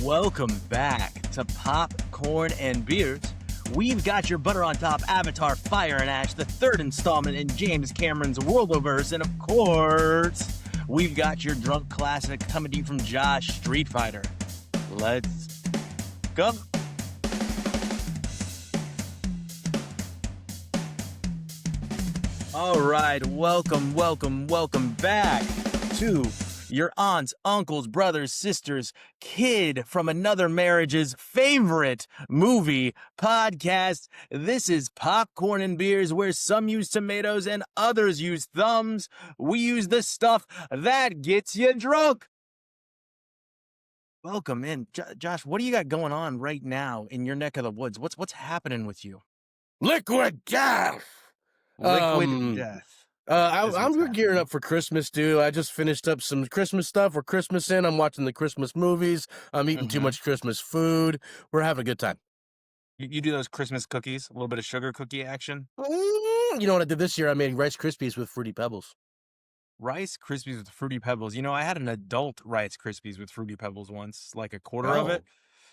Welcome back to Popcorn and Beers. We've got your butter on top Avatar Fire and Ash, the third installment in James Cameron's Worldoverse, and of course, we've got your drunk classic coming to you from Josh, Street Fighter. Let's go. All right, welcome back to your aunts, uncles, brothers, sisters, kid from another marriage's favorite movie podcast. This is Popcorn and Beers, where some use tomatoes and others use thumbs. We use the stuff that gets you drunk. Welcome in. Josh, what do you got going on right now in your neck of the woods? What's happening with you? Liquid death. Liquid death. I'm gearing up for Christmas, dude. I just finished up some Christmas stuff. We're Christmas in. I'm watching the Christmas movies. I'm eating too much Christmas food. We're having a good time. You do those Christmas cookies, a little bit of sugar cookie action? You know what I did this year? I made Rice Krispies with Fruity Pebbles. Rice Krispies with Fruity Pebbles. You know, I had an adult Rice Krispies with Fruity Pebbles once, like a quarter of it.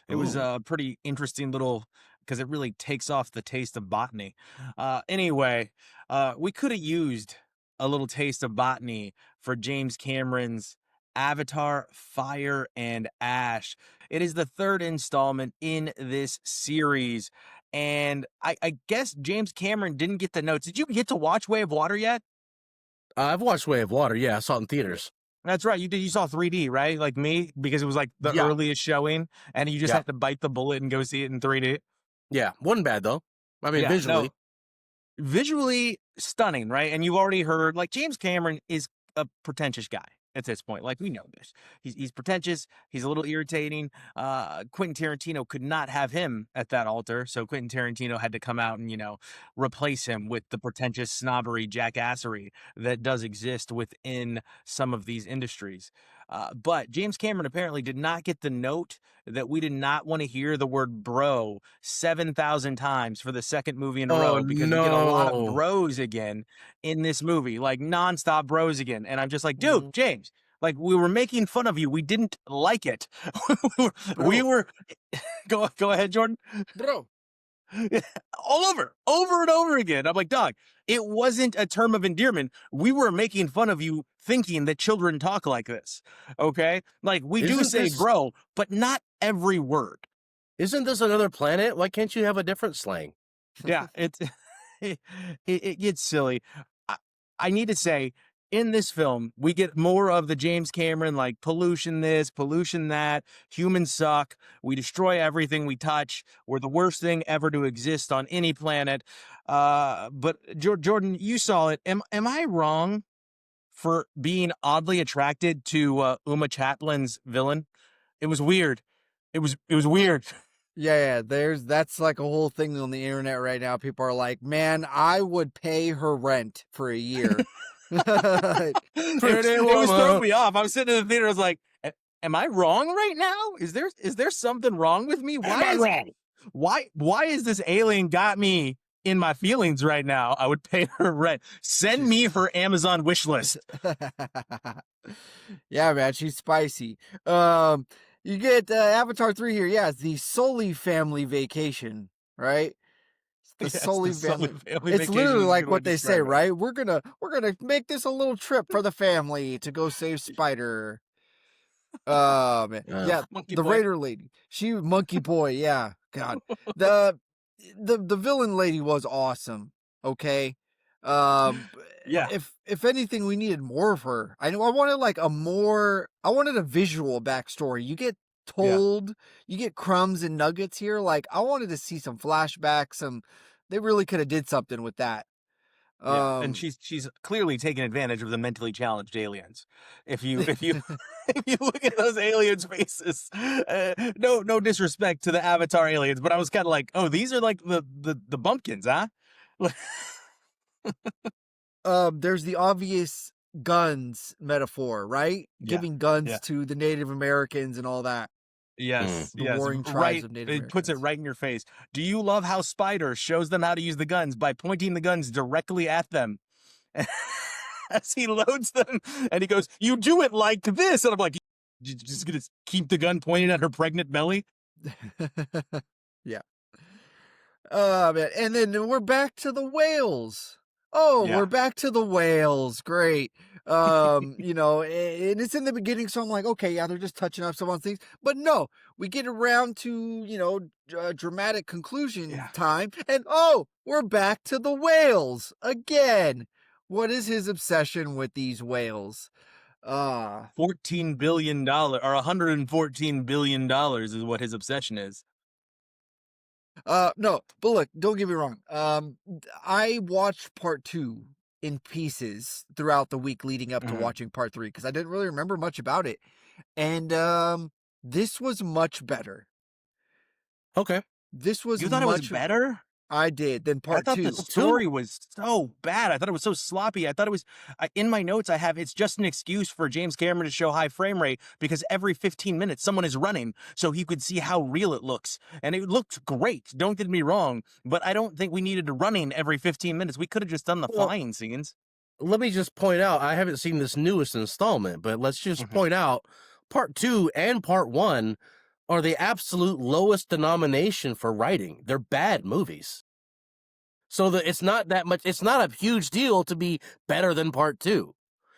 It was a pretty interesting little, because it really takes off the taste of botany. Anyway, we could have used a little taste of botany for James Cameron's Avatar Fire and Ash. It is the third installment in this series. And I guess James Cameron didn't get the notes. Did you get to watch Way of Water yet? I've watched Way of Water. Yeah, I saw it in theaters. That's right. You saw 3D, right? Like me, because it was like the earliest showing, and you just have to bite the bullet and go see it in 3D. Yeah, wasn't bad though. I mean, visually stunning, right? And you've already heard, like, James Cameron is a pretentious guy at this point. Like, we know this. He's pretentious. He's a little irritating. Quentin Tarantino could not have him at that altar, so Quentin Tarantino had to come out and, replace him with the pretentious snobbery, jackassery that does exist within some of these industries. But James Cameron apparently did not get the note that we did not want to hear the word bro 7,000 times for the second movie in a row, because we get a lot of bros again in this movie, like nonstop bros again. And I'm just like, dude, James, like, we were making fun of you. We didn't like it. we were go ahead, Jordan. Bro. All over and over again. I'm like, dog, it wasn't a term of endearment. We were making fun of you thinking that children talk like this. Okay? Like, we do say bro, but not every word. Isn't this another planet? Why can't you have a different slang? Yeah, it gets silly. I need to say, in this film, we get more of the James Cameron, like, pollution this, pollution that, humans suck, we destroy everything we touch, we're the worst thing ever to exist on any planet. But Jordan, you saw it. Am I wrong for being oddly attracted to Uma Chaplin's villain? It was weird. It was weird. Yeah, that's like a whole thing on the internet right now. People are like, man, I would pay her rent for a year. It was throwing me off. I was sitting in the theater. I was like, "Am I wrong right now? Is there something wrong with me? Why is this alien got me in my feelings right now? I would pay her rent. Send me her Amazon wish list." Yeah, man, she's spicy. You get Avatar 3 here. Yeah, it's the Sully family vacation, right? The Sully family. It's literally like what they say, right? We're gonna make this a little trip for the family to go save Spider. Man. Yeah, the Raider lady. She Monkey Boy. Yeah, God. The villain lady was awesome. Okay. Yeah. If anything, we needed more of her. I wanted a visual backstory. You get told, you get crumbs and nuggets here. Like, I wanted to see some flashbacks. They really could have did something with that. And she's clearly taking advantage of the mentally challenged aliens. If you if you look at those aliens' faces, no disrespect to the Avatar aliens, but I was kind of like, oh, these are like the bumpkins, huh? There's the obvious guns metaphor, right? Giving guns to the Native Americans and all that. Yes, the warring tribes of Native Americans. It puts it right in your face. Do you love how Spider shows them how to use the guns by pointing the guns directly at them as he loads them? And he goes, "You do it like this." And I'm like, Just gonna keep the gun pointed at her pregnant belly. Yeah. Oh man, and then we're back to the whales. Oh, Yeah. we're back to the whales. Great. You know, and it's in the beginning, so I'm like, okay, yeah, they're just touching up some on things. But no, we get around to, you know, dramatic conclusion Yeah. time, and oh, we're back to the whales again. What is his obsession with these whales? $14 billion or $114 billion is what his obsession is. No, but look, don't get me wrong. I watched part 2 in pieces throughout the week leading up to watching part 3 because I didn't really remember much about it. And this was much better. Okay. This was You thought it was better? I did than I part thought 2. the story was so bad. I thought it was so sloppy. I thought it was in my notes. I have it's just an excuse for James Cameron to show high frame rate because every 15 minutes someone is running so he could see how real it looks. And it looked great. Don't get me wrong, but I don't think we needed to running every 15 minutes. We could have just done the flying scenes. Let me just point out, I haven't seen this newest installment, but let's just point out part 2 and part 1 are the absolute lowest denomination for writing. They're bad movies. So it's not that much, it's not a huge deal to be better than part 2.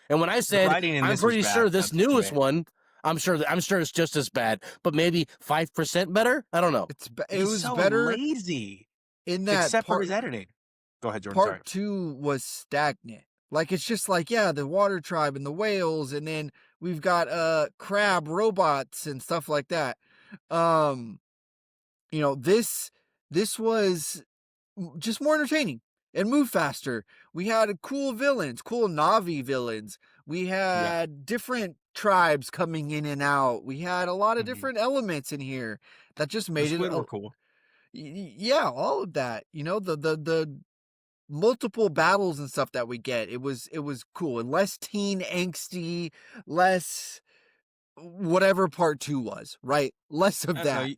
And when I said, I'm pretty sure this newest one, I'm sure it's just as bad, but maybe 5% better. I don't know. It was so better lazy in that except part, for his editing. Go ahead, Jordan. Part 2 was stagnant. Like, it's just like, yeah, the water tribe and the whales, and then we've got crab robots and stuff like that. You know, this was just more entertaining and move faster. We had cool villains, cool Navi villains. We had different tribes coming in and out. We had a lot of different elements in here that just made it were cool. Yeah, all of that. You know, the multiple battles and stuff that we get. It was cool and less teen angsty, less whatever part 2 was, right? Less of that.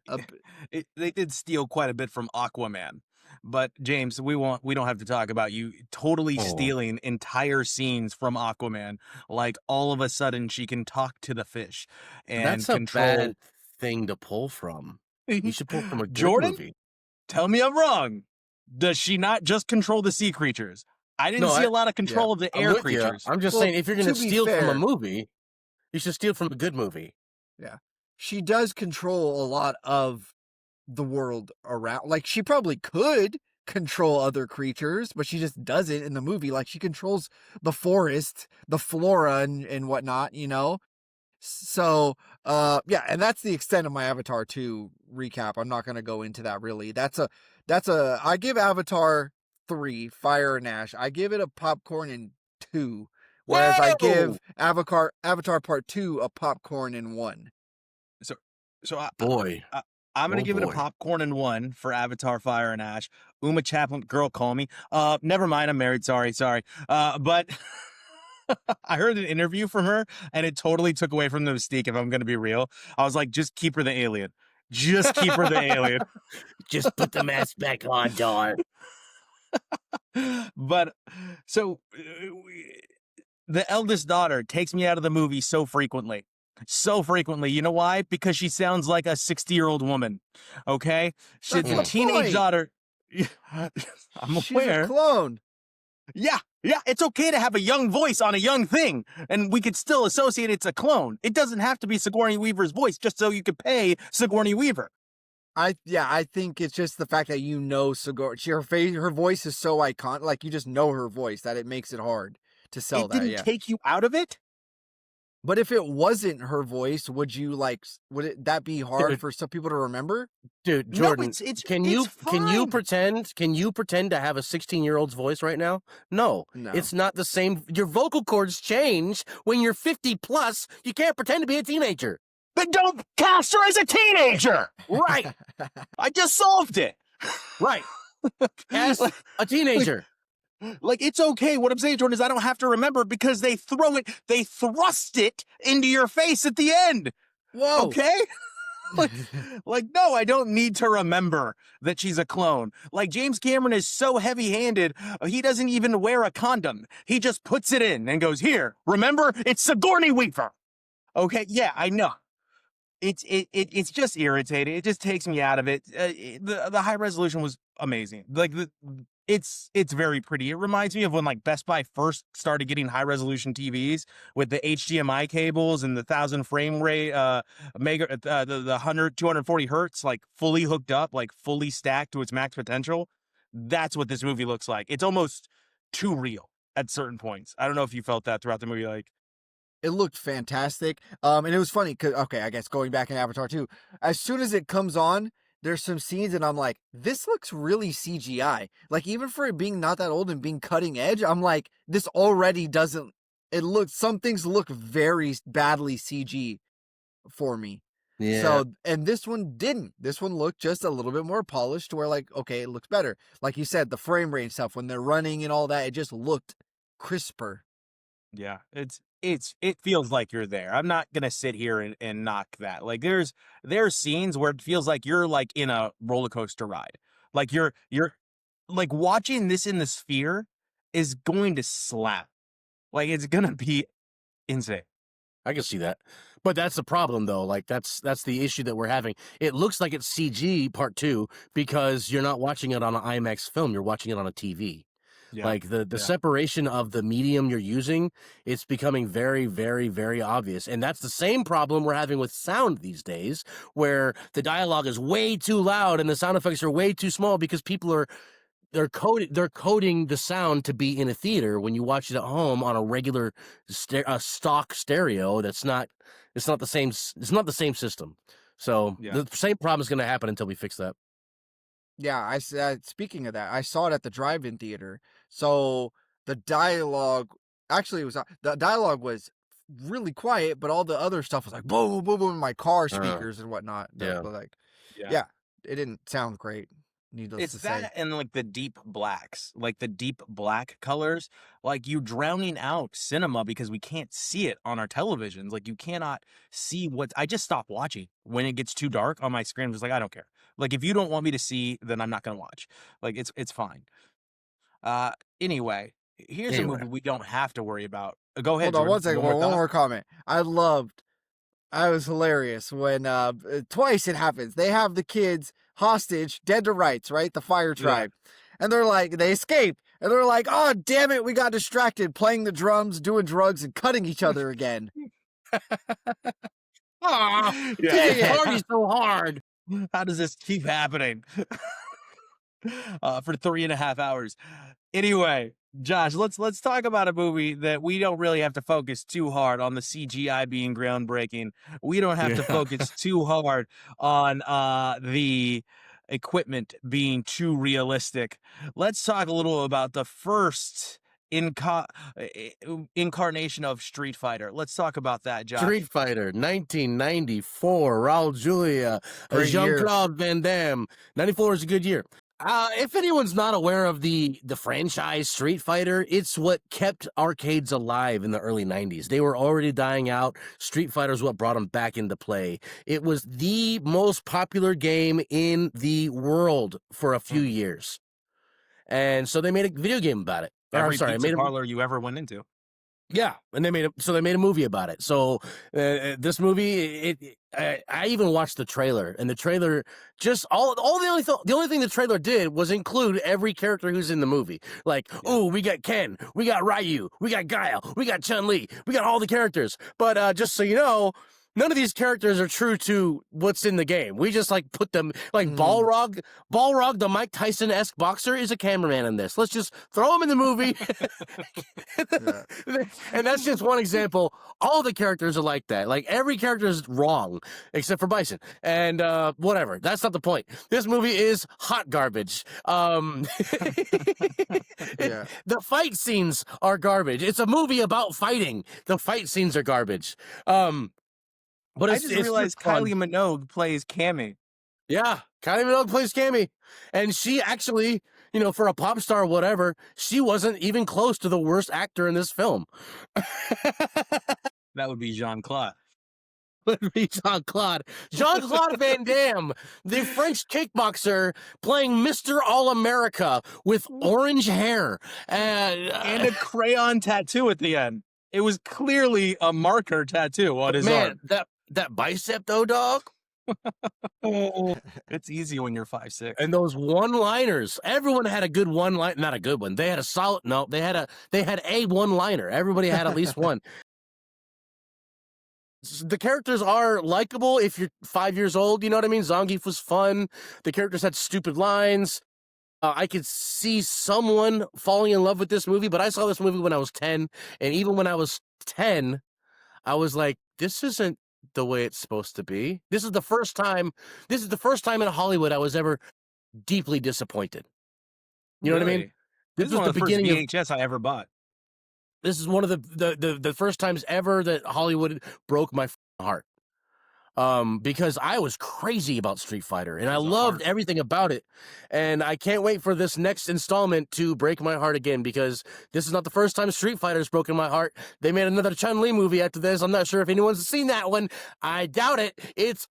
They did steal quite a bit from Aquaman. But James, we don't have to talk about you totally stealing entire scenes from Aquaman. Like all of a sudden she can talk to the fish and that's a bad thing to pull from. You should pull from a good movie. Tell me I'm wrong. Does she not just control the sea creatures? I didn't see a lot of control of the air creatures. I'm just saying, if you're going to steal from a movie, you should steal from a good movie. Yeah. She does control a lot of the world around. Like, she probably could control other creatures, but she just doesn't in the movie. Like, she controls the forest, the flora and whatnot, you know? So, yeah, and that's the extent of my Avatar 2 recap. I'm not going to go into that really. I give Avatar 3, Fire and Ash, I give it a popcorn and 2. Whereas I give Avatar Part 2 a popcorn and 1. I'm going to give it a popcorn and 1 for Avatar, Fire and Ash. Uma Chaplin, girl, call me. Never mind, I'm married. Sorry. But I heard an interview from her, and it totally took away from the mystique, if I'm going to be real. I was like, just keep her the alien. Just keep her the alien. Just put the mask back on, Dar. But, so, the eldest daughter takes me out of the movie so frequently. You know why? Because she sounds like a 60-year-old woman. Okay? She's a teenage daughter. I'm She's a clone. Yeah, it's okay to have a young voice on a young thing, and we could still associate it's a clone. It doesn't have to be Sigourney Weaver's voice just so you could pay Sigourney Weaver. I think it's just the fact that you know Sigourney. Her voice is so iconic, like you just know her voice, that it makes it hard to sell that. It didn't take you out of it? But if it wasn't her voice, would that be hard for some people to remember? Dude, Jordan, no, can you pretend to have a 16-year-old's voice right now? No, it's not the same. Your vocal cords change when you're 50 plus. You can't pretend to be a teenager. Then don't cast her as a teenager. Right. I just solved it. Right. As a teenager. Like, it's okay. What I'm saying, Jordan, is I don't have to remember because they thrust it into your face at the end. Whoa. Okay? like, no, I don't need to remember that she's a clone. Like, James Cameron is so heavy-handed, he doesn't even wear a condom. He just puts it in and goes, here, remember? It's Sigourney Weaver. Okay, yeah, I know. It's just irritating. It just takes me out of it. The high resolution was amazing. Like it's very pretty. It reminds me of when like Best Buy first started getting high resolution TVs with the HDMI cables and the 1,000 frame rate, the 100 240 hertz, like fully hooked up, like fully stacked to its max potential. That's what this movie looks like. It's almost too real at certain points. I don't know if you felt that throughout the movie. Like, It looked fantastic. And it was funny because, okay, I guess going back in Avatar 2, as soon as it comes on, there's some scenes and I'm like, this looks really CGI. Like, even for it being not that old and being cutting edge, I'm like, this already doesn't, some things look very badly CG for me. Yeah. So, and this one didn't. This one looked just a little bit more polished to where, like, okay, it looks better. Like you said, the frame rate stuff, when they're running and all that, it just looked crisper. yeah, it feels like you're there. I'm not gonna sit here and knock that. Like there's scenes where it feels like you're like in a roller coaster ride. Like you're like watching this in the sphere is going to slap. Like it's gonna be insane. I can see that. But that's the problem, though. Like, that's the issue that we're having. It looks like it's CG Part 2 because you're not watching it on an IMAX film. You're watching it on a TV. Yeah. Like, the separation of the medium you're using, it's becoming very, very, very obvious. And that's the same problem we're having with sound these days, where the dialogue is way too loud and the sound effects are way too small because people are they're coding the sound to be in a theater when you watch it at home on a regular stock stereo. It's not the same system. So the same problem is going to happen until we fix that. Yeah, I said, speaking of that, I saw it at the drive-in theater. So the dialogue the dialogue was really quiet, but all the other stuff was like boom, boom, boom, in my car speakers and whatnot. Yeah. Like, yeah, it didn't sound great. Needless to say. It's that and like the deep blacks, like the deep black colors, like you drowning out cinema because we can't see it on our televisions. Like you cannot see what I just stop watching when it gets too dark on my screen. I'm just like, I don't care. Like if you don't want me to see, then I'm not gonna watch. Like it's fine. Anyway, here's a movie we don't have to worry about. Go ahead. Hold on Jordan. one second. One more comment. I was hilarious when twice it happens. They have the kids hostage, dead to rights, right? The fire tribe. And they're like, they escape. And they're like, oh, damn it, we got distracted playing the drums, doing drugs, and cutting each other again. Party's so hard. How does this keep happening? For 3.5 hours. Anyway, Josh, let's talk about a movie that we don't really have to focus too hard on the CGI being groundbreaking. We don't have to focus too hard on the equipment being too realistic. Let's talk a little about the first incarnation of Street Fighter. Let's talk about that, Josh. Street Fighter, 1994. Raul Julia, Jean-Claude Van Damme. 94 is a good year. If anyone's not aware of the franchise Street Fighter, it's what kept arcades alive in the early 90s. They were already dying out. Street Fighter is what brought them back into play. It was the most popular game in the world for a few years. And so they made a video game about it. Every pizza parlor you ever went into. Yeah, and they made a movie about it. So this movie, I even watched the trailer, and the trailer just the only thing the trailer did was include every character who's in the movie. Like, oh, we got Ken, we got Ryu, we got Guile, we got Chun-Li, we got all the characters. But just so you know, none of these characters are true to what's in the game. We just like put them like Balrog, the Mike Tyson-esque boxer, is a cameraman in this. Let's just throw him in the movie. And that's just one example. All the characters are like that. Like every character is wrong except for Bison. And whatever. That's not the point. This movie is hot garbage. The fight scenes are garbage. It's a movie about fighting. The fight scenes are garbage. But I just realized Kylie Minogue plays Cammy. Yeah, Kylie Minogue plays Cammy. And she actually, for a pop star or whatever, she wasn't even close to the worst actor in this film. That would be Jean-Claude. Would be Jean-Claude. Jean-Claude Van Damme, the French kickboxer playing Mr. All-America with orange hair. And a crayon tattoo at the end. It was clearly a marker tattoo on his arm. That bicep though, dog. Oh, it's easy when you're 5'6". And those one-liners. Everyone had a good one-line, not a good one. They had a solid. No, they had a one-liner. Everybody had at least one. The characters are likable if you're 5 years old. You know what I mean? Zangief was fun. The characters had stupid lines. I could see someone falling in love with this movie, but I saw this movie when I was 10, and even when I was 10, I was like, "This isn't the way it's supposed to be." This is the first time. This is the first time in Hollywood I was ever deeply disappointed. You know what I mean? This was the beginning of VHS I ever bought. This is one of the first times ever that Hollywood broke my heart. Because I was crazy about Street Fighter and I loved everything about it. And I can't wait for this next installment to break my heart again, because this is not the first time Street Fighter's broken my heart. They made another Chun-Li movie after this. I'm not sure if anyone's seen that one. I doubt it. It's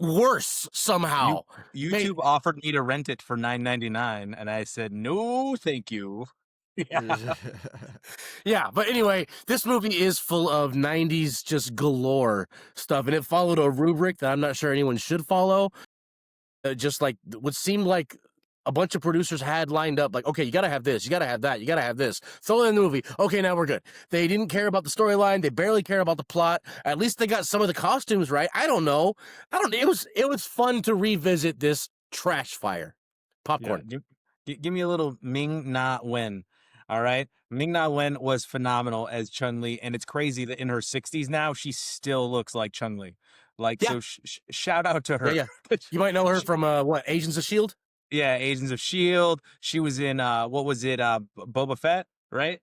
worse somehow. YouTube offered me to rent it for $9.99 and I said, no, thank you. Yeah. Yeah, but anyway, this movie is full of 90s just galore stuff, and it followed a rubric that I'm not sure anyone should follow. Just like what seemed like a bunch of producers had lined up, like, okay, you gotta have this, you gotta have that, you gotta have this. Throw it in the movie. Okay, now we're good. They didn't care about the storyline. They barely care about the plot. At least they got some of the costumes right. I don't know. It was fun to revisit this trash fire. Popcorn. Yeah, give me a little Ming Na Wen. All right. Ming Na Wen was phenomenal as Chun-Li, and it's crazy that in her 60s now, she still looks like Chun-Li. Like, so shout out to her. Yeah. You might know her from, what, Agents of S.H.I.E.L.D.? Yeah, Agents of S.H.I.E.L.D. She was in, what was it, Boba Fett, right?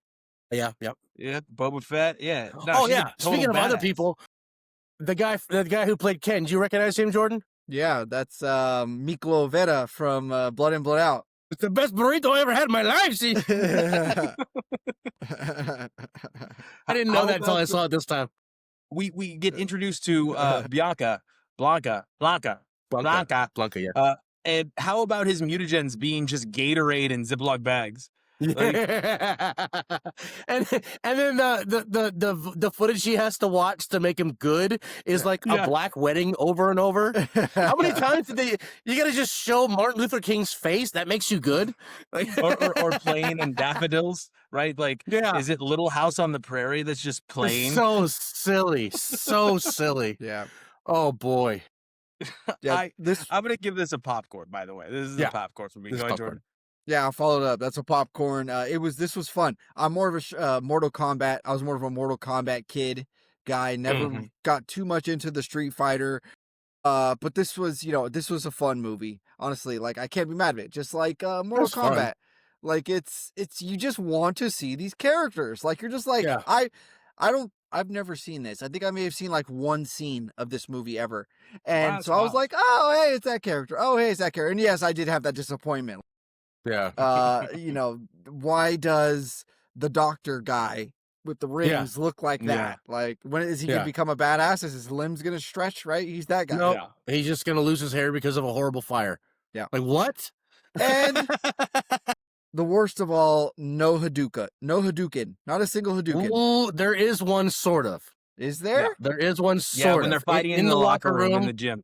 Yeah, yep. Yeah, Boba Fett, yeah. No, speaking of other people, the guy who played Ken, do you recognize him, Jordan? Yeah, that's Miklo Vera from Blood In, Blood Out. It's the best burrito I ever had in my life, see? I didn't know that until I saw it this time. We get introduced to Blanca, yeah. And how about his mutagens being just Gatorade and Ziploc bags? Like, and then the footage he has to watch to make him good is like a black wedding over and over. How many times did you gotta just show Martin Luther King's face? That makes you good. Like, or playing in daffodils, right? Like, is it Little House on the Prairie that's just playing? So silly. So silly. Yeah. Oh boy. Yeah. I'm gonna give this a popcorn, by the way. This is a popcorn for me. Go ahead, Jordan. Yeah, I'll follow it up. That's a popcorn. This was fun. I'm more of a Mortal Kombat. I was more of a Mortal Kombat kid guy. Never got too much into the Street Fighter. But this was a fun movie. Honestly, like, I can't be mad at it. Just like Mortal Kombat. Fun. Like, it's you just want to see these characters. Like, you're just like, I've never seen this. I think I may have seen like one scene of this movie ever. And so I was like, oh, hey, it's that character. Oh, hey, it's that character. And yes, I did have that disappointment. Yeah. Why does the doctor guy with the rings look like that? Like, when is he gonna become a badass? Is his limbs gonna stretch? Right? He's that guy. No, he's just gonna lose his hair because of a horrible fire. Yeah. Like, what? And the worst of all, no Hadouken. Not a single Hadouken. Oh, there is one, sort of. Is there? Yeah, there is one, sort of. When they're fighting in the locker room in the gym.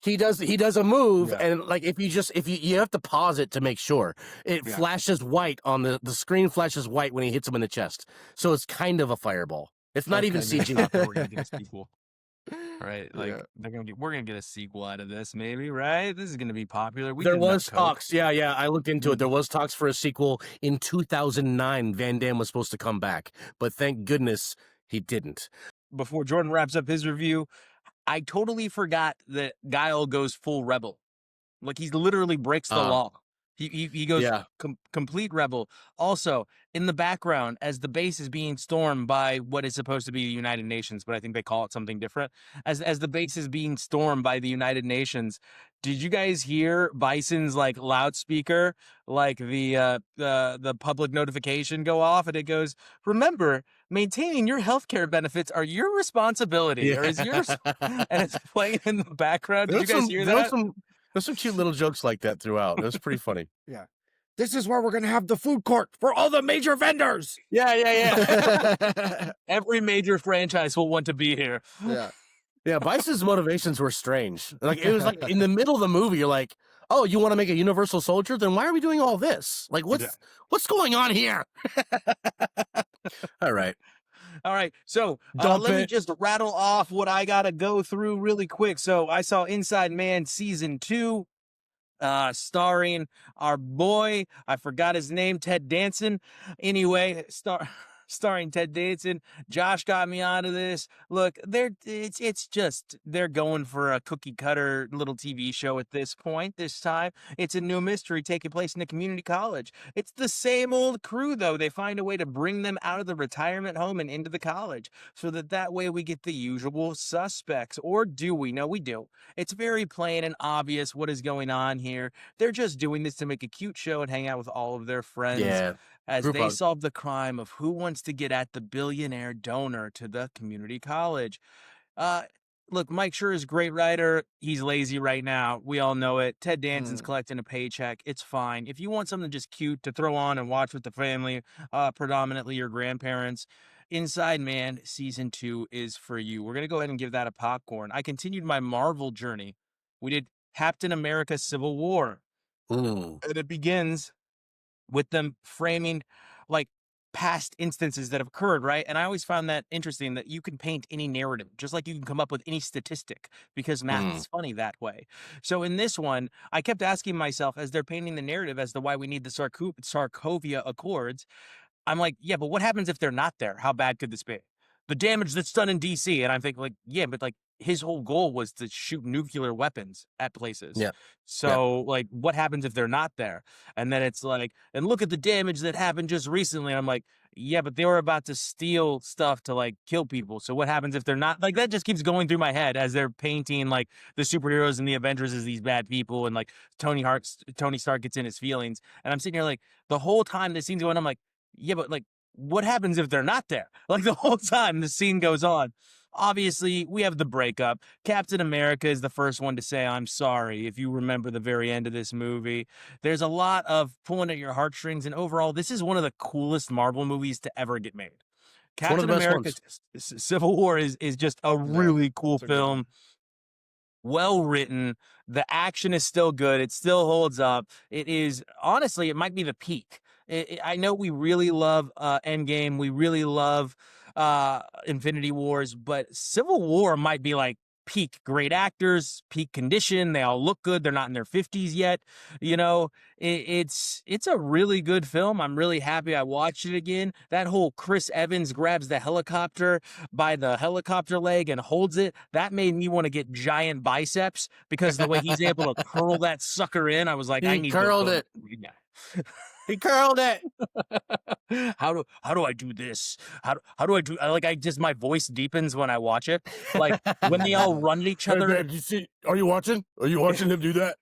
He does a move, and like if you have to pause it to make sure it flashes white on the screen, flashes white when he hits him in the chest. So it's kind of a fireball. It's not even CG. We're gonna get a sequel, right? Like we're gonna get a sequel out of this, maybe, right? This is gonna be popular. There was talks, I looked into it. There was talks for a sequel in 2009. Van Damme was supposed to come back, but thank goodness he didn't. Before Jordan wraps up his review, I totally forgot that Guile goes full rebel. Like, he literally breaks the law. He goes complete rebel. Also, in the background, as the base is being stormed by what is supposed to be the United Nations, but I think they call it something different. As the base is being stormed by the United Nations, did you guys hear Bison's like loudspeaker, like the public notification go off, and it goes, "Remember, maintaining your healthcare benefits are your responsibility," or is yours, and it's playing in the background. Did you guys hear that? There's some cute little jokes like that throughout. It was pretty funny. Yeah. this is where we're gonna have the food court for all the major vendors. Yeah. Every major franchise will want to be here. Yeah, Vice's motivations were strange. Like, it was like in the middle of the movie, you're like, oh, you want to make a Universal Soldier? Then why are we doing all this? Like, what's going on here? All right. So let me just rattle off what I got to go through really quick. So I saw Inside Man season 2. Starring our boy, I forgot his name, Ted Danson. Anyway, starring Ted Danson. Josh got me onto this. Look, it's just they're going for a cookie cutter little TV show at this point. This time, it's a new mystery taking place in a community college. It's the same old crew though. They find a way to bring them out of the retirement home and into the college, so that way we get the usual suspects. Or do we? No, we do. It's very plain and obvious what is going on here. They're just doing this to make a cute show and hang out with all of their friends as they solve the crime of who wants to get at the billionaire donor to the community college. Look, Mike Schur is a great writer. He's lazy right now. We all know it. Ted Danson's collecting a paycheck. It's fine. If you want something just cute to throw on and watch with the family, predominantly your grandparents, Inside Man season 2 is for you. We're going to go ahead and give that a popcorn. I continued my Marvel journey. We did Captain America Civil War. Ooh. And it begins with them framing like past instances that have occurred, right? And I always found that interesting that you can paint any narrative, just like you can come up with any statistic, because math is funny that way. So in this one, I kept asking myself as they're painting the narrative as to why we need the Sokovia Accords. I'm like, yeah, but what happens if they're not there? How bad could this be? The damage that's done in DC. And I'm thinking, like, yeah, but like his whole goal was to shoot nuclear weapons at places. Yeah. So, like, what happens if they're not there? And then it's like, and look at the damage that happened just recently. And I'm like, yeah, but they were about to steal stuff to like kill people. So what happens if they're not? Like, that just keeps going through my head as they're painting like the superheroes and the Avengers as these bad people, and like Tony Stark gets in his feelings. And I'm sitting here like the whole time this scene's going, I'm like, yeah, but like, what happens if they're not there? Like the whole time the scene goes on. Obviously, we have the breakup. Captain America is the first one to say, I'm sorry, if you remember the very end of this movie. There's a lot of pulling at your heartstrings, and overall, this is one of the coolest Marvel movies to ever get made. Captain America Civil War is just a really cool film. Well written. The action is still good. It still holds up. It is, honestly, it might be the peak. I know we really love Endgame. We really love Infinity Wars, but Civil War might be like peak great actors, peak condition. They all look good. They're not in their 50s yet. You know, it's a really good film. I'm really happy I watched it again. That whole Chris Evans grabs the helicopter by the helicopter leg and holds it, that made me want to get giant biceps, because the way he's able to curl that sucker in, I was like, I need to curl it. He curled it. How do I do this? How do I do? I just, my voice deepens when I watch it. Like when they all run at each other. Hey, man, are you watching? Are you watching him do that?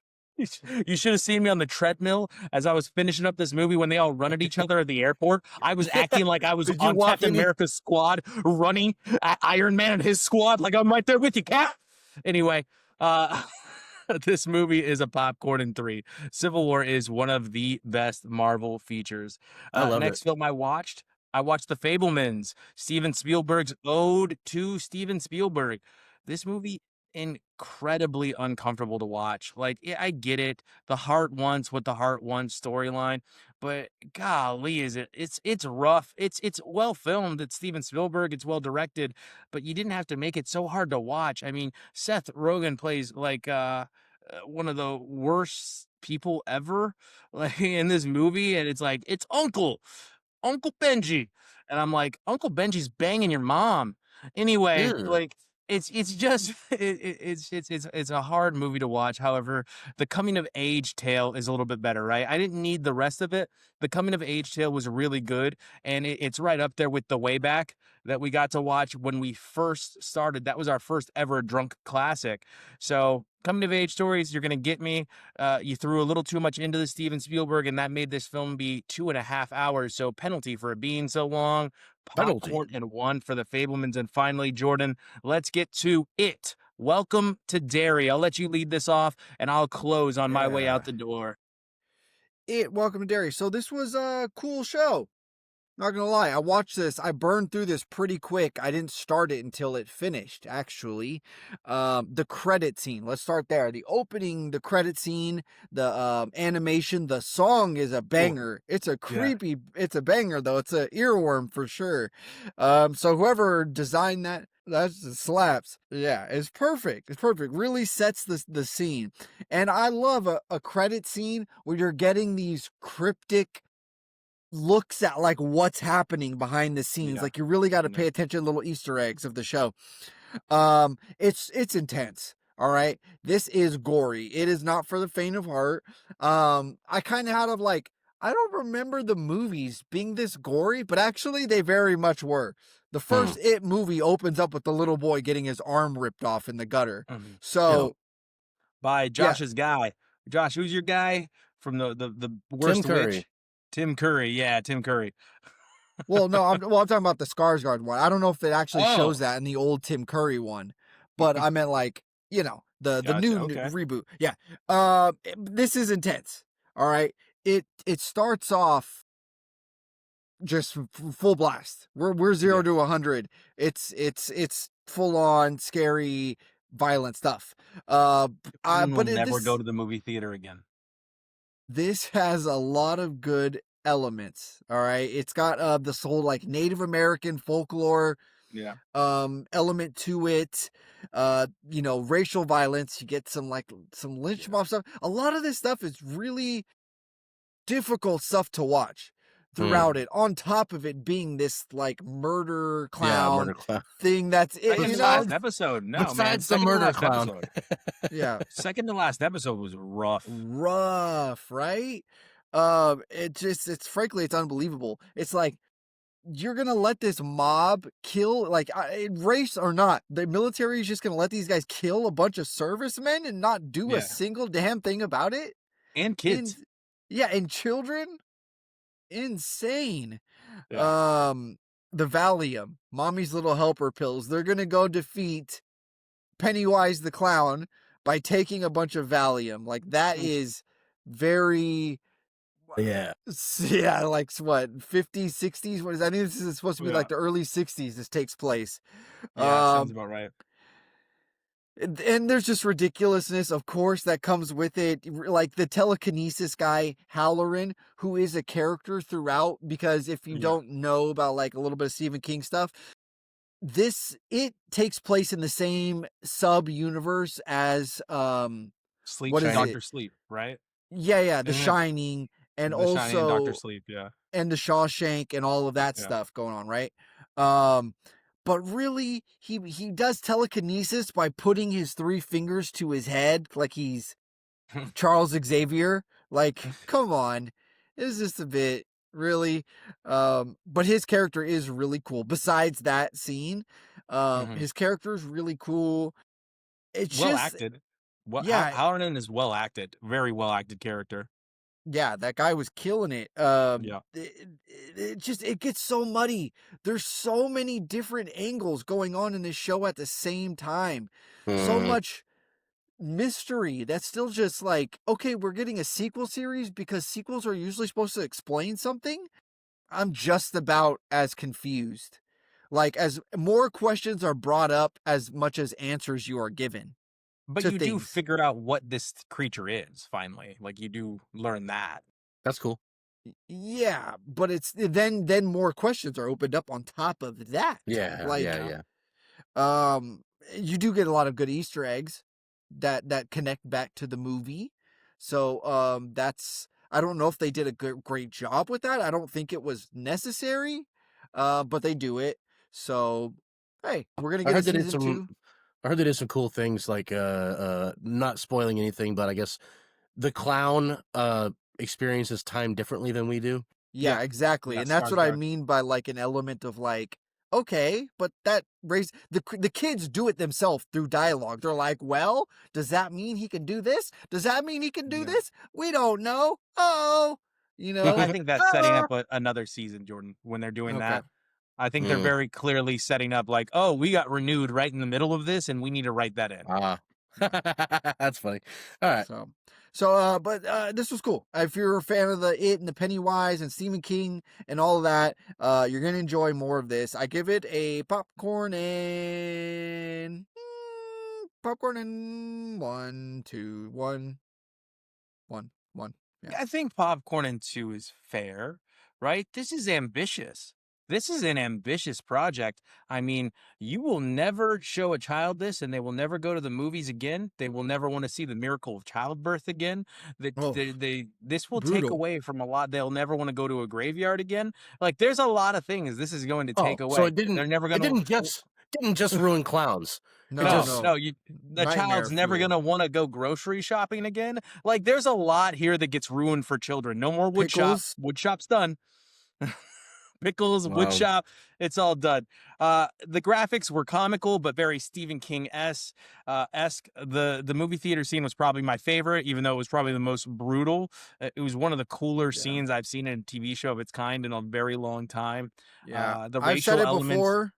You should have seen me on the treadmill as I was finishing up this movie when they all run at each other at the airport. I was acting like I was on Captain America's squad, running at Iron Man and his squad. Like, I'm right there with you, Cap. Anyway, this movie is a popcorn in 3. Civil War is one of the best Marvel features. I love next film I watched The Fabelmans, Steven Spielberg's ode to Steven Spielberg. This movie, incredibly uncomfortable to watch. Like, I get it. The heart wants what the heart wants storyline, but golly, it's rough. It's well filmed. It's Steven Spielberg. It's well directed, but you didn't have to make it so hard to watch. I mean, Seth Rogen plays like one of the worst people ever, like in this movie, and it's like, it's Uncle Benji, and I'm like, Uncle Benji's banging your mom. Anyway, like, it's just it's a hard movie to watch. However, the coming of age tale is a little bit better, right? I didn't need the rest of it. The coming of age tale was really good, and it's right up there with The Way Back that we got to watch when we first started. That was our first ever drunk classic. So, coming of age stories, you're gonna get me. You threw a little too much into the Steven Spielberg, and that made this film be 2.5 hours. So, penalty for it being so long. Popcorn and 1 for The Fabelmans. And finally, Jordan, let's get to it. Welcome to Derry. I'll let you lead this off, and I'll close on my way out the door. Welcome to Derry. So this was a cool show. Not gonna lie, I watched this. I burned through this pretty quick. I didn't start it until it finished, actually. The credit scene. Let's start there. The opening, the credit scene, the animation, the song is a banger. It's a creepy, it's a banger though. It's an earworm for sure. So whoever designed that, that slaps. Yeah, it's perfect. It's perfect. Really sets the scene. And I love a credit scene where you're getting these cryptic looks at like what's happening behind the scenes. Yeah. Like you really got to pay attention to little Easter eggs of the show. It's intense. All right. This is gory. It is not for the faint of heart. I kind of had of like, I don't remember the movies being this gory, but actually they very much were. The first It movie opens up with the little boy getting his arm ripped off in the gutter. So by Josh's guy. Josh, who's your guy from the worst witch? Tim Curry. Yeah, Tim Curry. Well, no, I'm talking about the Skarsgård one. I don't know if it actually shows that in the old Tim Curry one, but I meant like, you know, the new reboot. Yeah. This is intense. All right. It starts off just full blast. We're 0 to 100. It's full on scary, violent stuff. But we'll never go to the movie theater again. This has a lot of good elements. All right. It's got this whole like Native American folklore element to it. You know, racial violence. You get some lynch mob stuff. A lot of this stuff is really difficult stuff to watch throughout it, on top of it being this like murder clown thing that's it. You know, last episode. No, besides the murder clown. Yeah. Second to last episode was rough. Rough, right? It's frankly, it's unbelievable. It's like, you're gonna let this mob kill, like, race or not, the military is just gonna let these guys kill a bunch of servicemen and not do a single damn thing about it? And kids. And children? Insane. The Valium, Mommy's Little Helper pills, they're gonna go defeat Pennywise the Clown by taking a bunch of Valium. Like, that is very... Yeah, like what, 50s, 60s? What is that? I think this is supposed to be like the early 60s this takes place. Yeah, sounds about right. And there's just ridiculousness, of course, that comes with it. Like the telekinesis guy, Halloran, who is a character throughout, because if you don't know about like a little bit of Stephen King stuff, it takes place in the same sub-universe as Sleep, Dr. Sleep, right? Yeah, The Shining, and The Shining and Dr. Sleep, and the Shawshank and all of that stuff going on, right? But really, he does telekinesis by putting his 3 fingers to his head like he's Charles Xavier. Like, come on. It's just a bit, really. But his character is really cool. Besides that scene, his character is really cool. It's well just acted. Halloran is well acted. Very well acted character. Yeah, that guy was killing it. It gets so muddy. There's so many different angles going on in this show at the same time. So much mystery that's still just like, okay, we're getting a sequel series because sequels are usually supposed to explain something. I'm just about as confused. Like, as more questions are brought up as much as answers you are given. But you do figure out what this creature is, finally. Like, you do learn that. That's cool. Yeah, but it's then more questions are opened up on top of that. Yeah, like, you do get a lot of good Easter eggs that connect back to the movie. So that's, I don't know if they did a great job with that. I don't think it was necessary, but they do it. So hey, we're gonna get a season 2. I heard they did some cool things, like not spoiling anything, but I guess the clown experiences time differently than we do. Yeah, exactly. And that's what I mean by like an element of like, okay, but that raise the kids do it themselves through dialogue. They're like, well, does that mean he can do this? Does that mean he can do this? We don't know. Oh, you know. I think that's setting up another season, Jordan, when they're doing that. I think they're very clearly setting up like, oh, we got renewed right in the middle of this and we need to write that in. That's funny. All right. So, but this was cool. If you're a fan of the It and the Pennywise and Stephen King and all of that, you're gonna enjoy more of this. I give it a popcorn and one, two, one, one, one. Yeah. I think popcorn and 2 is fair, right? This is ambitious. This is an ambitious project. I mean, you will never show a child this and they will never go to the movies again. They will never want to see the miracle of childbirth again. Oh, This will take brutal. away from a lot. They'll never want to go to a graveyard again. Like, there's a lot of things this is going to Oh, take so away. it didn't They're never it going to. didn't just ruin clowns. It No, just no. The Nightmare child's never fuel. gonna want to go grocery shopping again. Like, there's a lot here that gets ruined for children. No more wood shop. Pickles. Wood shop's done. Pickles, wood Wow. shop, it's all done. The graphics were comical, but very Stephen King esque. The movie theater scene was probably my favorite, even though it was probably the most brutal. It was one of the cooler Yeah. scenes I've seen in a TV show of its kind in a very long time. Yeah. The I've said racial it elements. before.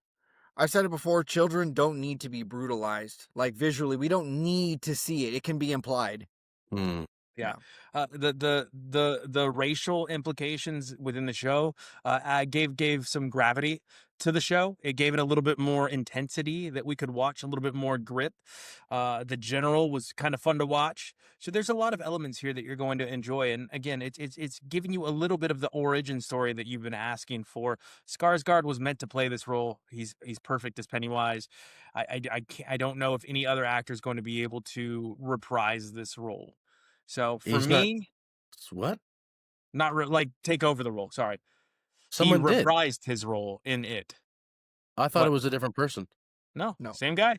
I've said it before. Children don't need to be brutalized. Like visually, we don't need to see it. It can be implied. Hmm. Yeah. The racial implications within the show gave some gravity to the show. It gave it a little bit more intensity that we could watch, a little bit more grip. The general was kind of fun to watch. So there's a lot of elements here that you're going to enjoy. And again, it's giving you a little bit of the origin story that you've been asking for. Skarsgård was meant to play this role. He's perfect as Pennywise. I don't know if any other actor is going to be able to reprise this role. So for He's not me, what? not like take over the role. Sorry, he Someone did. reprised his role in it. I thought What? it was a different person. No, No. same guy.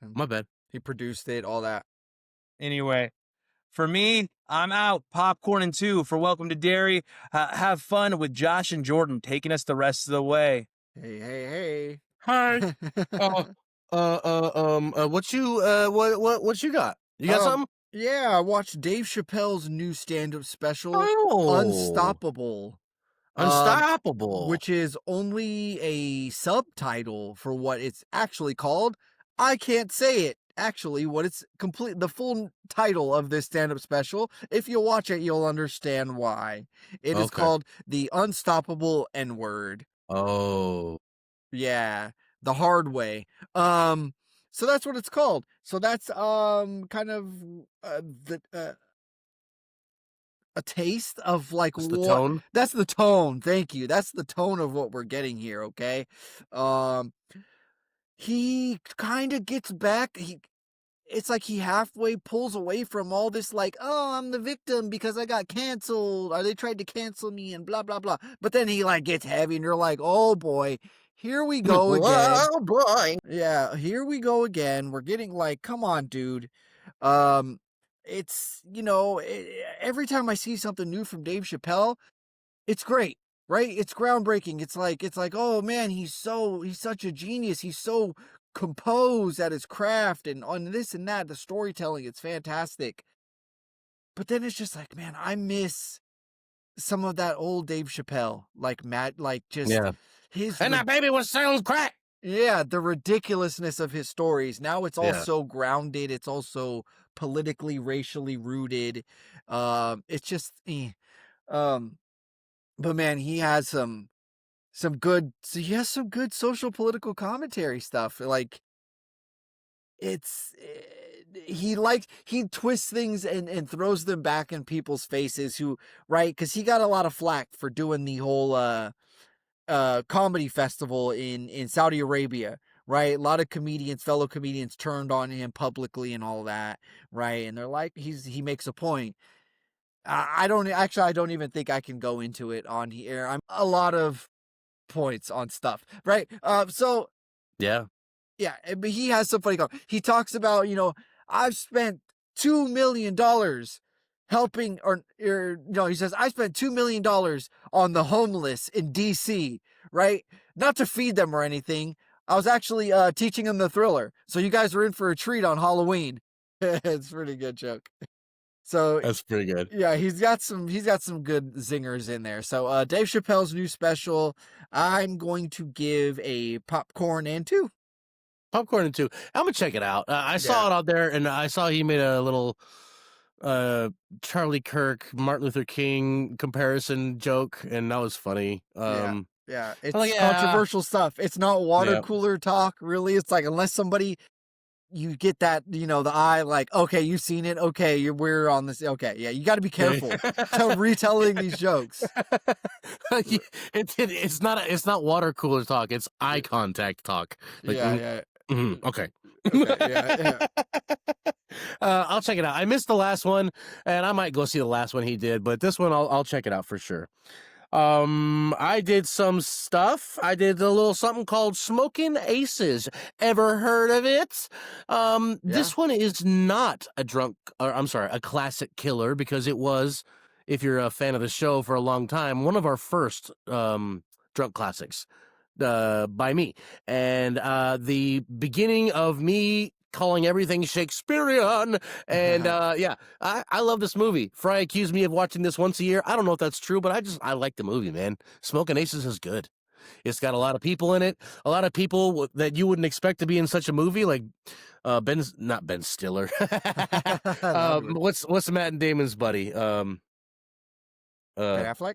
My bad. He produced it, all that. Anyway, for me, I'm out. Popcorn and 2 for Welcome to Derry. Have fun with Josh and Jordan taking us the rest of the way. Hey. Hi. What you got? You got something? Yeah, I watched Dave Chappelle's new stand-up special, Oh, Unstoppable. Unstoppable. Which is only a subtitle for what it's actually called. I can't say it. Actually, what it's the full title of this stand-up special. If you watch it, you'll understand why. It is called The Unstoppable N-Word. Oh. Yeah, the hard way. So that's what it's called. So that's kind of a taste of like That's the tone. That's the tone. Thank you. That's the tone of what we're getting here. Okay. He kind of gets back. It's like he halfway pulls away from all this, like, oh, I'm the victim because I got canceled, or they tried to cancel me, and blah blah blah. But then he like gets heavy, and you're like, oh boy, here we go again. Oh boy. Yeah, here we go again. We're getting like, come on, dude. It's every time I see something new from Dave Chappelle, it's great, right? It's groundbreaking. It's like, oh man, he's such a genius. He's so composed at his craft and on this and that. The storytelling, it's fantastic. But then it's just like, man, I miss some of that old Dave Chappelle, like Matt, like just his. And that baby was selling crack. Yeah, the ridiculousness of his stories. Now it's all so grounded. It's also politically, racially rooted. It's just, but man, he has some good social political commentary stuff. Like he twists things and throws them back in people's faces right? Cause he got a lot of flack for doing the whole, comedy festival in Saudi Arabia, right? A lot of fellow comedians turned on him publicly and all that, right? And they're like, he makes a point. I don't even think I can go into it on here. I'm a lot of points on stuff, right? So yeah, but he has some funny. He talks about, I've spent $2 million helping, he says, I spent $2 million on the homeless in DC, right? Not to feed them or anything. I was actually teaching them the Thriller. So you guys are in for a treat on Halloween. It's a pretty good joke. So that's pretty good. Yeah, he's got some good zingers in there. So Dave Chappelle's new special, I'm going to give a popcorn and 2. Popcorn and 2. I'm gonna check it out. I saw it out there, and I saw he made a little Charlie Kirk, Martin Luther King comparison joke, and that was funny. Yeah. I'm like, It's yeah, controversial stuff. It's not water yeah. cooler talk, really. It's like, unless somebody, you get that, the eye, like, okay, you've seen it. Okay, we're on this. Okay, yeah, you got to be careful retelling these jokes. It's not water cooler talk. It's eye contact talk. Like, Yeah. okay. Okay, yeah. I'll check it out. I missed the last one, and I might go see the last one he did, but this one I'll check it out for sure. I did some stuff. I did a little something called Smoking Aces. Ever heard of it? This one is not a classic killer, because it was, if you're a fan of the show for a long time, one of our first drunk classics by me. And the beginning of me calling everything Shakespearean. And I love this movie. Fry accused me of watching this once a year. I don't know if that's true, but I like the movie, man. Smoking Aces is good. It's got a lot of people in it. A lot of people that you wouldn't expect to be in such a movie, like not Ben Stiller. What's Matt Damon's buddy? Ben Affleck?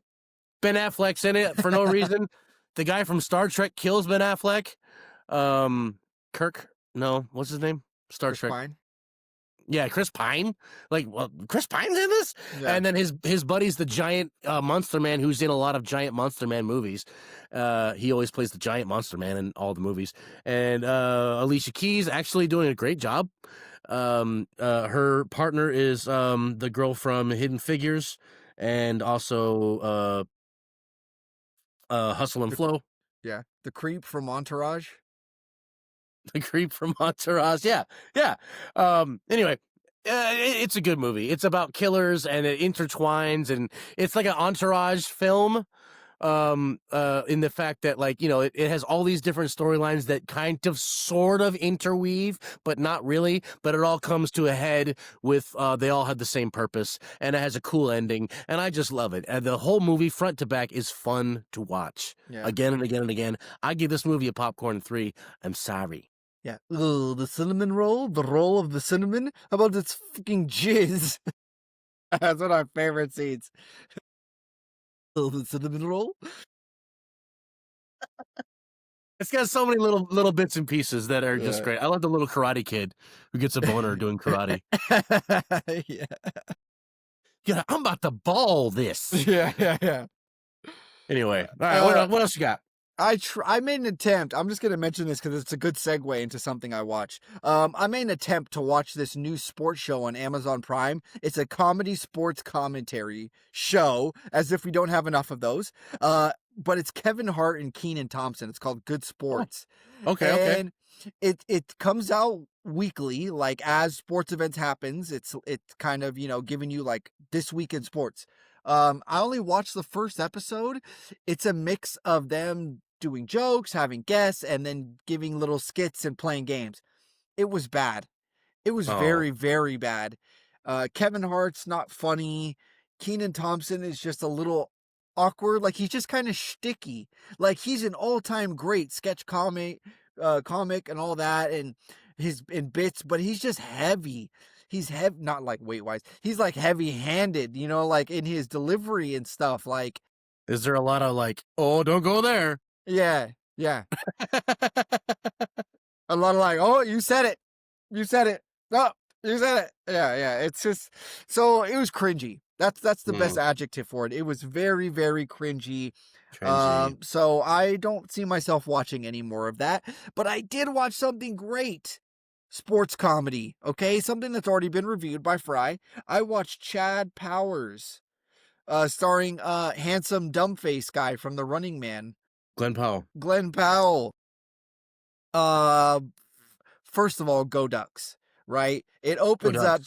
Ben Affleck's in it for no reason. The guy from Star Trek kills Ben Affleck. Kirk? No, what's his name? Star Chris Trek. Pine? Yeah, Chris Pine. Like, well, Chris Pine's in this, and then his buddy's the giant monster man who's in a lot of giant monster man movies. He always plays the giant monster man in all the movies. And Alicia Keys actually doing a great job. Her partner is the girl from Hidden Figures, and also Hustle and Flow. Yeah, the creep from Entourage. The creep from Entourage. Yeah. Anyway, it's a good movie. It's about killers, and it intertwines, and it's like an Entourage film. In the fact that, like, it has all these different storylines that kind of sort of interweave, but not really. But it all comes to a head with they all have the same purpose, and it has a cool ending, and I just love it. And the whole movie, front to back, is fun to watch again and again and again. I give this movie a popcorn 3. I'm sorry. Yeah. Oh, the cinnamon roll, the roll of the cinnamon. How about this fucking jizz? That's one of my favorite scenes. Oh, the cinnamon roll. It's got so many little bits and pieces that are just great. I love the little karate kid who gets a boner doing karate. Yeah, I'm about to ball this. Yeah. Anyway, all right, what else you got? I made an attempt. I'm just going to mention this because it's a good segue into something I watch. I made an attempt to watch this new sports show on Amazon Prime. It's a comedy sports commentary show, as if we don't have enough of those. But it's Kevin Hart and Kenan Thompson. It's called Good Sports. Okay. And it comes out weekly, like as sports events happens. It's kind of, giving you like this week in sports. I only watched the first episode. It's a mix of them doing jokes, having guests, and then giving little skits and playing games. It was bad. It was very, very bad. Kevin Hart's not funny. Kenan Thompson is just a little awkward. Like, he's just kind of shticky. Like, he's an all-time great sketch comic and all that, and in bits, but he's just heavy. He's not like weight-wise. He's like heavy-handed, like in his delivery and stuff. Like, is there a lot of like, oh, don't go there? Yeah. A lot of like, oh, you said it. Oh, you said it. Yeah. It's just, so it was cringy. That's the best adjective for it. It was very, very cringy. So I don't see myself watching any more of that. But I did watch something great. Sports comedy, okay? Something that's already been reviewed by Fry. I watched Chad Powers, starring handsome dumbface guy from The Running Man. Glenn Powell. First of all, go Ducks, right? It opens up,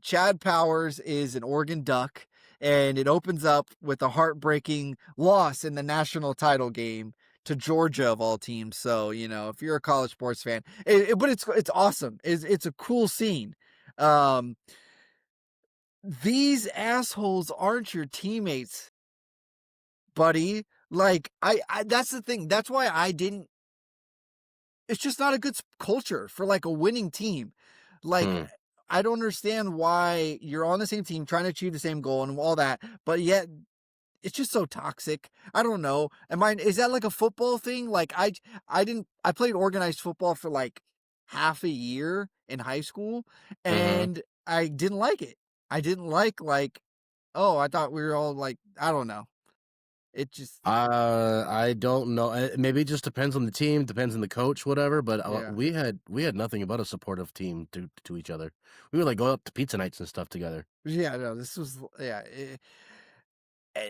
Chad Powers is an Oregon Duck, and it opens up with a heartbreaking loss in the national title game to Georgia, of all teams. So, if you're a college sports fan, but it's awesome. It's a cool scene. These assholes aren't your teammates, buddy. Like, I that's the thing. That's why I didn't. It's just not a good culture for like a winning team. Like, I don't understand why you're on the same team trying to achieve the same goal and all that, but yet it's just so toxic. I don't know. Is that like a football thing? Like I played organized football for like half a year in high school Mhm. and I didn't like it. I didn't like, oh, I thought we were all like, I don't know. It just, I don't know. Maybe it just depends on the team, depends on the coach, whatever. But yeah. we had nothing but a supportive team to each other. We would like go out to pizza nights and stuff together. Yeah, no, this was, yeah.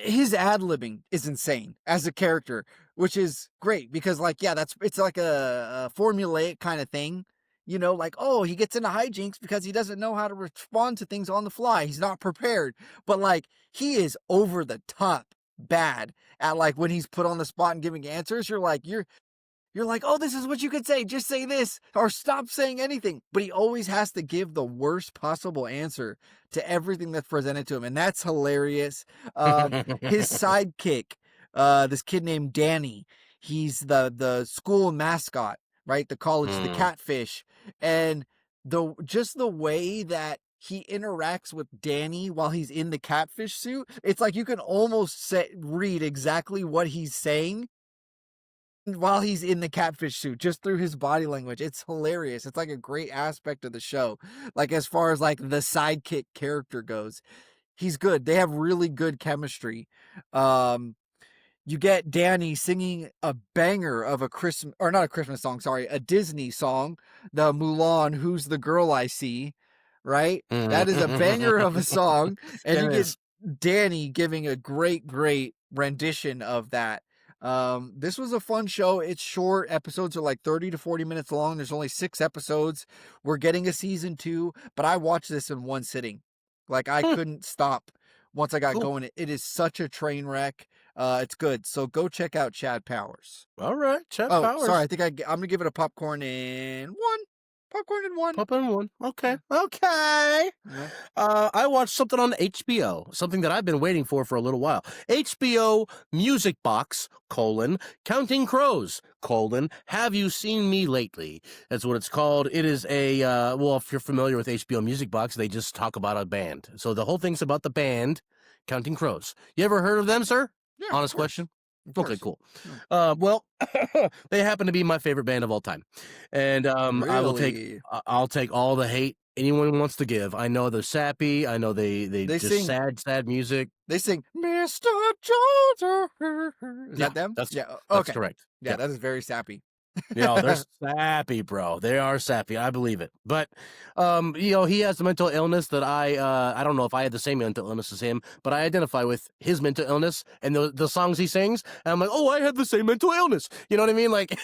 His ad-libbing is insane as a character, which is great because like, yeah, it's like a formulaic kind of thing, like, oh, he gets into hijinks because he doesn't know how to respond to things on the fly. He's not prepared. But like he is over the top bad at like when he's put on the spot and giving answers. You're like, oh, this is what you could say. Just say this or stop saying anything. But he always has to give the worst possible answer to everything that's presented to him. And that's hilarious. His sidekick, this kid named Danny, he's the school mascot, right? The Mm. catfish. And just the way that he interacts with Danny while he's in the catfish suit, it's like you can almost read exactly what he's saying while he's in the catfish suit just through his body language. It's hilarious. It's like a great aspect of the show. Like as far as like the sidekick character goes, he's good. They have really good chemistry. Um you get Danny singing a banger of a Christmas, or not a Christmas song, sorry, a Disney song, the Mulan Who's the Girl I See, right? That is a banger of a song. And you It get is. Danny giving a great rendition of that. This was a fun show. It's short. Episodes are like 30 to 40 minutes long. There's only 6 episodes. We're getting a season 2, but I watched this in one sitting. Like I Hmm, couldn't stop once I got cool. going. It is such a train wreck. It's good. So go check out Chad Powers. All right, Chet Oh, sorry. Powers. I think I'm gonna give it a popcorn in one. Popcorn in one. Pop in one. Okay. Yeah. Okay. Yeah. I watched something on HBO, something that I've been waiting for a little while. HBO Music Box, Counting Crows, Have You Seen Me Lately? That's what it's called. It is well, if you're familiar with HBO Music Box, they just talk about a band. So the whole thing's about the band, Counting Crows. You ever heard of them, sir? Yeah. Of Honest course. question. Of Okay, course. cool. Yeah. Well, they happen to be my favorite band of all time, and Really? I'll take all the hate anyone wants to give. I know they're sappy. I know they They just sing. sad music. They sing, Mr. Jones. Is Yeah, that them? that's Yeah. that's Okay. correct. Yeah, Yeah. that is very sappy. Yeah, they're sappy, bro. They are sappy. I believe it. But, he has a mental illness that I don't know if I had the same mental illness as him, but I identify with his mental illness and the songs he sings. And I'm like, oh, I had the same mental illness. You know what I mean? Like,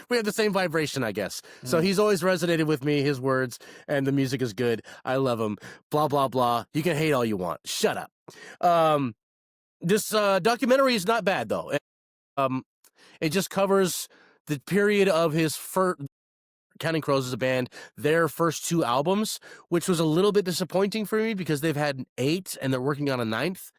we have the same vibration, I guess. So he's always resonated with me, his words, and the music is good. I love him. Blah, blah, blah. You can hate all you want. Shut up. Um, this documentary is not bad, though. Um, it just covers the period of his first Counting Crows as a band, their first 2 albums, which was a little bit disappointing for me because they've had 8 and they're working on a 9th.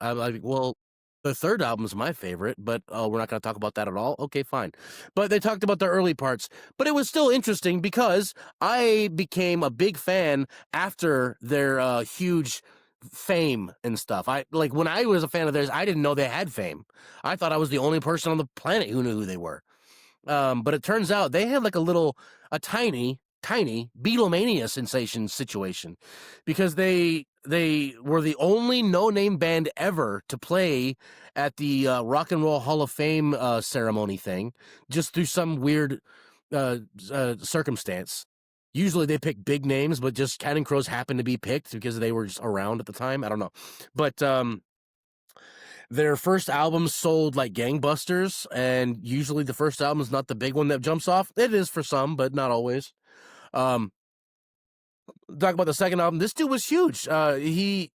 I'm like, well, the 3rd album's my favorite, but we're not going to talk about that at all. Okay, fine. But they talked about the early parts, but it was still interesting because I became a big fan after their huge fame and stuff. I like when I was a fan of theirs, I didn't know they had fame. I thought I was the only person on the planet who knew who they were. But it turns out they had like a tiny Beatlemania sensation situation because they were the only no-name band ever to play at the Rock and Roll Hall of Fame ceremony thing, just through some weird circumstance. Usually they pick big names, but just Counting Crows happened to be picked because they were just around at the time. I don't know. But their first album sold like gangbusters, and usually the first album is not the big one that jumps off. It is for some, but not always. Talk about the second album. This dude was huge. They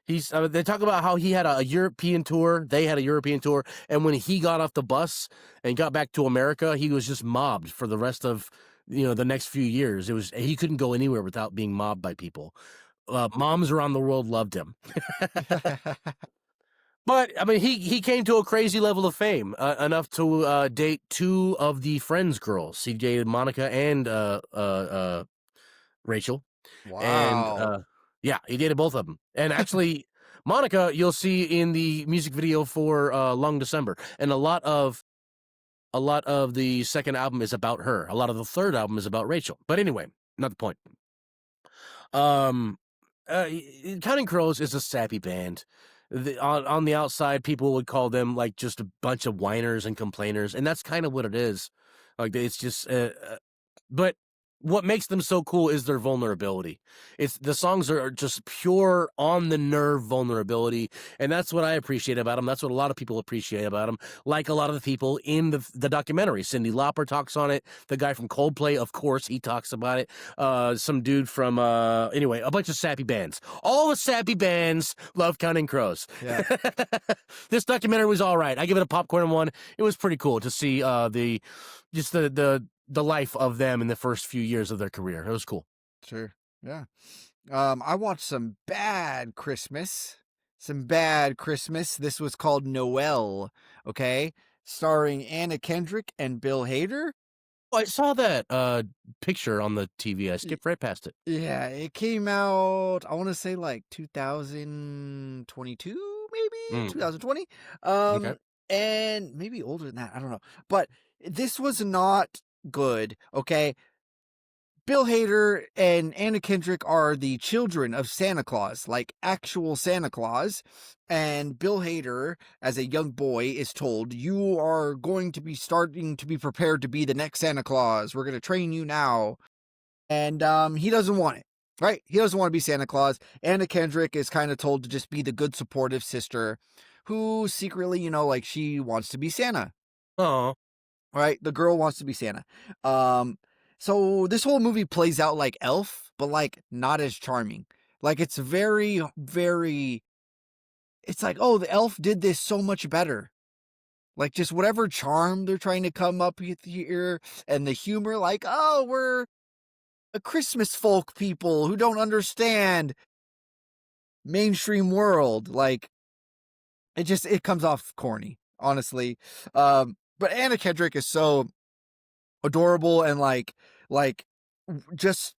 talk about how he had a European tour. They had a European tour, and when he got off the bus and got back to America, he was just mobbed for the rest of the next few years. He couldn't go anywhere without being mobbed by people. Moms around the world loved him. But I mean, he came to a crazy level of fame, enough to date two of the Friends girls. He dated Monica and Rachel, and Wow. yeah, he dated both of them. And actually, Monica, you'll see in the music video for "Long December," and a lot of the second album is about her. A lot of the third album is about Rachel. But anyway, not the point. Um, Counting Crows is a sappy band. On the outside, people would call them like just a bunch of whiners and complainers, and that's kind of what it is. Like it's just, but what makes them so cool is their vulnerability. It's the songs are just pure on the nerve vulnerability, and that's what I appreciate about them. That's what a lot of people appreciate about them. Like a lot of the people in the documentary, Cyndi Lauper talks on it. The guy from Coldplay, of course, he talks about it. Some dude from anyway, a bunch of sappy bands. All the sappy bands love Counting Crows. Yeah. This documentary was all right. I give it a popcorn one. It was pretty cool to see the life of them in the first few years of their career. It was cool. Sure. Yeah. I watched some bad Christmas. This was called Noel, okay? Starring Anna Kendrick and Bill Hader. Oh, I saw that picture on the TV. I skipped right past it. Yeah, it came out, I want to say like 2022, maybe 2020. Okay. And maybe older than that. I don't know. But this was not good, okay? Bill Hader and Anna Kendrick are the children of Santa Claus, like actual Santa Claus. And Bill Hader, as a young boy, is told, you are going to be starting to be prepared to be the next Santa Claus. We're going to train you now. And he doesn't want it, right? He doesn't want to be Santa Claus. Anna Kendrick is kind of told to just be the good, supportive sister who secretly, like she wants to be Santa. Oh. Right? The girl wants to be Santa. So this whole movie plays out like Elf, but like not as charming. Like it's very, very, it's like, oh, the elf did this so much better. Like just whatever charm they're trying to come up with here and the humor, like, oh, we're a Christmas folk people who don't understand mainstream world. Like it comes off corny, honestly. But Anna Kendrick is so adorable and like just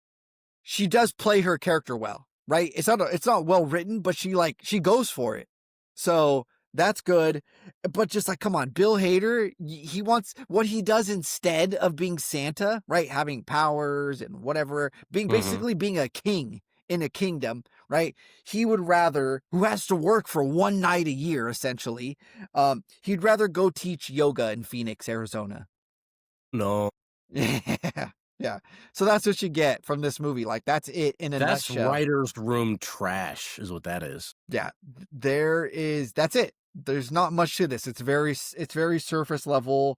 she does play her character well, right? It's not well written, but she goes for it. So that's good. But just like, come on, Bill Hader, he wants what he does instead of being Santa, right? Having powers and whatever, basically being a king in a kingdom, right? He would rather, who has to work for one night a year, essentially, he'd rather go teach yoga in Phoenix, Arizona. No. Yeah. Yeah. So that's what you get from this movie. Like that's it in a nutshell. That's writer's room trash is what that is. Yeah. That's it. There's not much to this. It's very surface level.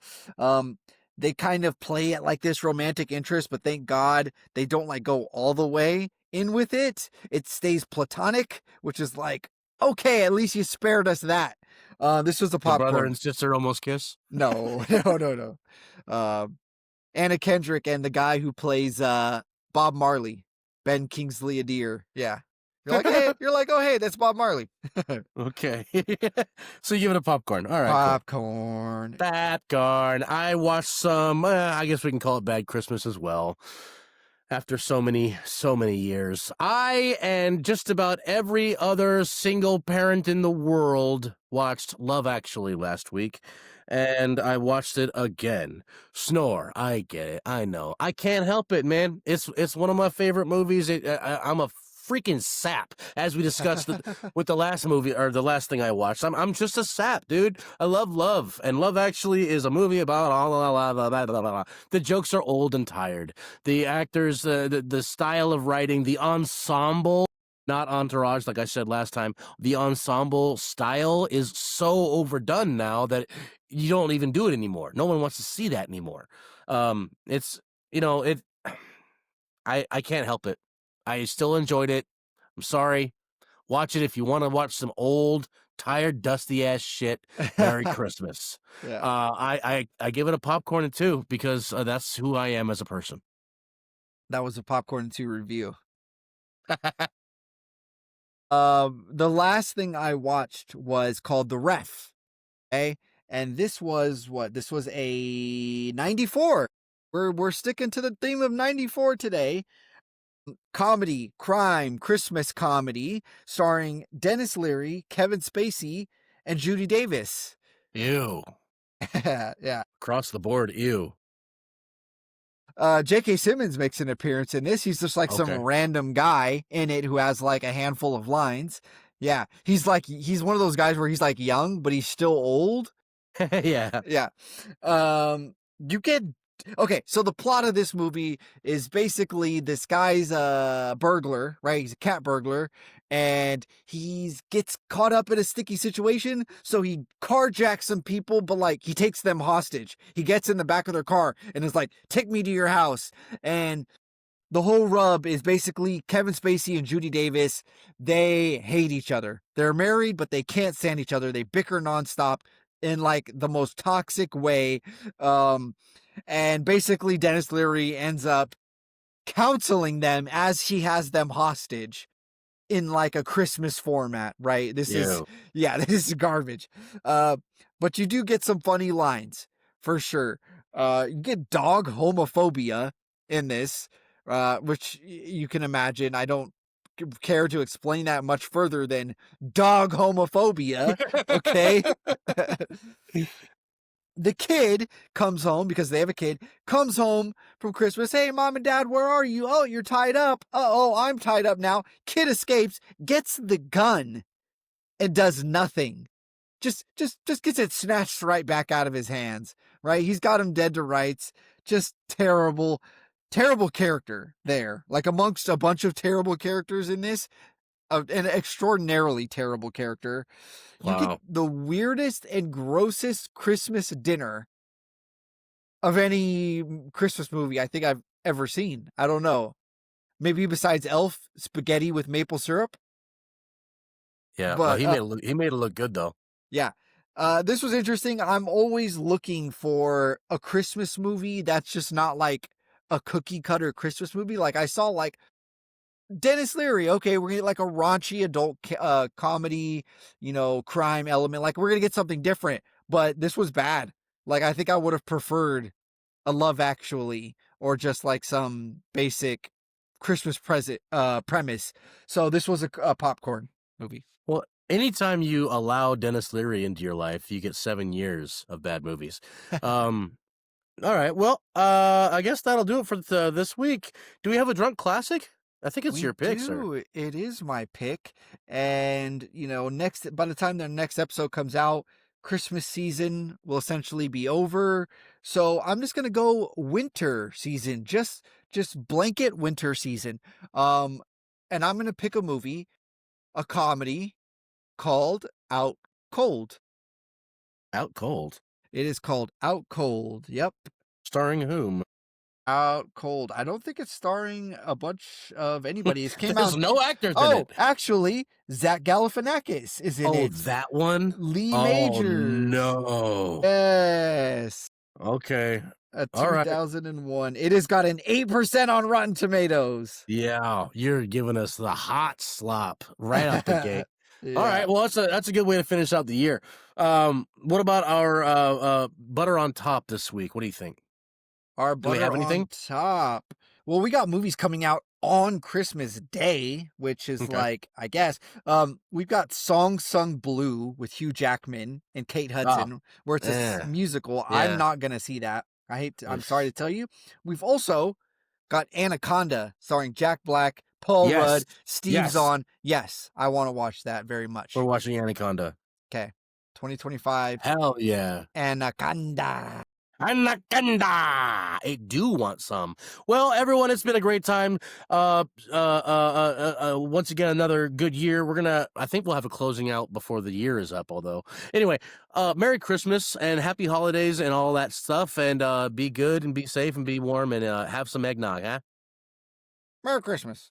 They kind of play it like this romantic interest, but thank God they don't like go all the way in with it. It stays platonic, which is like, okay, at least you spared us that. This was a popcorn. The brother and sister almost kiss? No. Anna Kendrick and the guy who plays Bob Marley, Ben Kingsley Adair. Yeah. You're like, oh, hey, that's Bob Marley. Okay. So you give it a popcorn. All right. Popcorn. Cool. Popcorn. I watched some, I guess we can call it Bad Christmas as well. After so many years. I and just about every other single parent in the world watched Love Actually last week. And I watched it again. Snore. I get it. I know. I can't help it, man. It's one of my favorite movies. I'm a freaking sap, as we discussed with the last movie or the last thing I watched. I'm just a sap, dude. I love Love, and Love Actually is a movie about the jokes are old and tired. The actors, the style of writing, the ensemble. Not Entourage, like I said last time. The ensemble style is so overdone now that you don't even do it anymore. No one wants to see that anymore. It's I can't help it. I still enjoyed it. I'm sorry. Watch it if you want to watch some old, tired, dusty ass shit. Merry Christmas. Yeah. I give it a popcorn and 2 because that's who I am as a person. That was a popcorn and 2 review. The last thing I watched was called The Ref. Okay. And this was what? This was a 94. We're sticking to the theme of 94 today. Comedy, crime, Christmas comedy, starring Dennis Leary, Kevin Spacey, and Judy Davis. Ew. Yeah. Across the board, ew. J.K. Simmons makes an appearance in this. He's just like some random guy in it who has like a handful of lines. Yeah. He's one of those guys where he's like young, but he's still old. Yeah. Yeah. You get okay, so the plot of this movie is basically this guy's a burglar, right? He's a cat burglar, and he gets caught up in a sticky situation, so he carjacks some people, but like he takes them hostage. He gets in the back of their car and is like, "Take me to your house." And the whole rub is basically Kevin Spacey and Judy Davis. They hate each other. They're married, but they can't stand each other. They bicker nonstop in like the most toxic way. And basically Dennis Leary ends up counseling them as he has them hostage in like a Christmas format, right? This is garbage. But you do get some funny lines for sure. You get dog homophobia in this, which you can imagine. I don't care to explain that much further than dog homophobia. Okay. The kid comes home because they have a kid, comes home from Christmas. Hey, mom and dad, where are you? Oh, you're tied up. Oh, I'm tied up now. Kid escapes, gets the gun, and does nothing. Just gets it snatched right back out of his hands, right? He's got him dead to rights. Just terrible character there. Like amongst a bunch of terrible characters in this, an extraordinarily terrible character. You get the weirdest and grossest Christmas dinner of any Christmas movie I think I've ever seen. I don't know. Maybe besides Elf, spaghetti with maple syrup. Yeah, but he made it look good though. Yeah. This was interesting. I'm always looking for a Christmas movie that's just not like a cookie cutter Christmas movie. Like I saw like Dennis Leary, okay, we're gonna get like a raunchy adult comedy, crime element. Like we're gonna get something different, but this was bad. Like I think I would have preferred a Love Actually or just like some basic Christmas present premise. So this was a popcorn movie. Well, anytime you allow Dennis Leary into your life, you get 7 years of bad movies. All right, well, I guess that'll do it for this week. Do we have a drunk classic? I think it's your pick, sir. It is my pick. And, by the time the next episode comes out, Christmas season will essentially be over. So I'm just going to go winter season, just blanket winter season. And I'm going to pick a movie, a comedy called Out Cold. Out Cold? It is called Out Cold. Yep. Starring whom? Out Cold. I don't think it's starring a bunch of anybody. It came There's out. no actors in it. Actually, Zach Galifianakis is in it. Oh, that one? Lee Majors. No. Yes. Okay. 2001. Right. It has got an 8% on Rotten Tomatoes. Yeah, you're giving us the hot slop right out the gate. Yeah. All right, well, that's a good way to finish out the year. What about our butter on top this week? What do you think? Our butter on top. Well, we got movies coming out on Christmas Day, which is like, I guess, we've got Song Sung Blue with Hugh Jackman and Kate Hudson, where it's a musical. Yeah. I'm not going to see that. I'm sorry to tell you. We've also got Anaconda starring Jack Black, Paul Rudd, Steve Zahn. Yes, I want to watch that very much. We're watching Anaconda. Okay. 2025. Hell yeah. Anaconda. Anaconda! I do want some. Well, everyone, it's been a great time. Once again, another good year. I think we'll have a closing out before the year is up, although. Anyway, Merry Christmas and Happy Holidays and all that stuff. And be good and be safe and be warm and have some eggnog, huh? Merry Christmas.